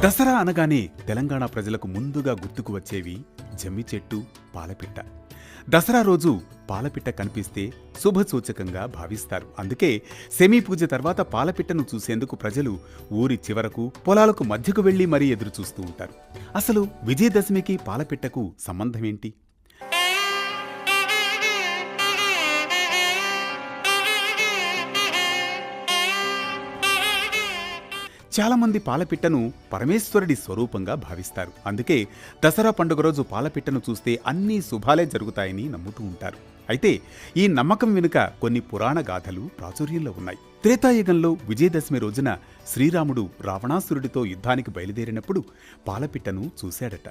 దసరా అనగానే తెలంగాణ ప్రజలకు ముందుగా గుర్తుకు వచ్చేవి జమ్మి చెట్టు, పాలపిట్ట. దసరా రోజు పాలపిట్ట కనిపిస్తే శుభసూచకంగా భావిస్తారు. అందుకే సెమీ పూజ తర్వాత పాలపిట్టను చూసేందుకు ప్రజలు ఊరి చివరకు, పొలాలకు మధ్యకు వెళ్లి మరీ ఎదురుచూస్తూ ఉంటారు. అసలు విజయదశమికి పాలపిట్టకు సంబంధమేంటి? చాలామంది పాలపిట్టను పరమేశ్వరుడి స్వరూపంగా భావిస్తారు. అందుకే దసరా పండుగ రోజు పాలపిట్టను చూస్తే అన్ని శుభాలే జరుగుతాయని నమ్ముతూ ఉంటారు. అయితే ఈ నమ్మకం వెనుక కొన్ని పురాణ గాథలు ప్రాచుర్యంలో ఉన్నాయి. త్రేతాయుగంలో విజయదశమి రోజున శ్రీరాముడు రావణాసురుడితో యుద్ధానికి బయలుదేరినప్పుడు పాలపిట్టను చూశాడట.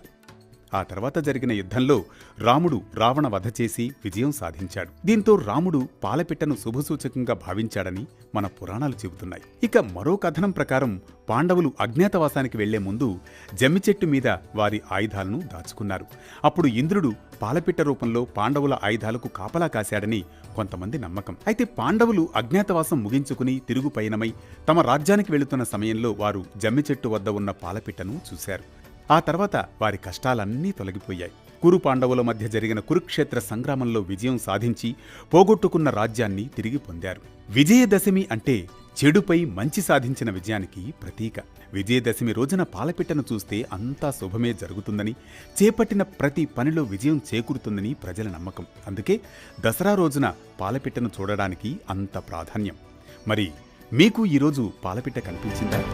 ఆ తర్వాత జరిగిన యుద్ధంలో రాముడు రావణ వధ చేసి విజయం సాధించాడు. దీంతో రాముడు పాలపిట్టను శుభసూచకంగా భావించాడని మన పురాణాలు చెబుతున్నాయి. ఇక మరో కథనం ప్రకారం పాండవులు అజ్ఞాతవాసానికి వెళ్లే ముందు జమ్మి చెట్టు మీద వారి ఆయుధాలను దాచుకున్నారు. అప్పుడు ఇంద్రుడు పాలపిట్ట రూపంలో పాండవుల ఆయుధాలకు కాపలా కాశాడని కొంతమంది నమ్మకం. అయితే పాండవులు అజ్ఞాతవాసం ముగించుకుని తిరుగు పయనమై తమ రాజ్యానికి వెళుతున్న సమయంలో వారు జమ్మి చెట్టు వద్ద ఉన్న పాలపిట్టను చూశారు. ఆ తర్వాత వారి కష్టాలన్నీ తొలగిపోయాయి. కురు పాండవుల మధ్య జరిగిన కురుక్షేత్ర సంగ్రామంలో విజయం సాధించి పోగొట్టుకున్న రాజ్యాన్ని తిరిగి పొందారు. విజయదశమి అంటే చెడుపై మంచి సాధించిన విజయానికి ప్రతీక. విజయదశమి రోజున పాలపిట్టను చూస్తే అంతా శుభమే జరుగుతుందని, చేపట్టిన ప్రతి పనిలో విజయం చేకూరుతుందని ప్రజల నమ్మకం. అందుకే దసరా రోజున పాలపిట్టను చూడడానికి అంత ప్రాధాన్యం. మరి మీకు ఈరోజు పాలపిట్ట కనిపించిందా?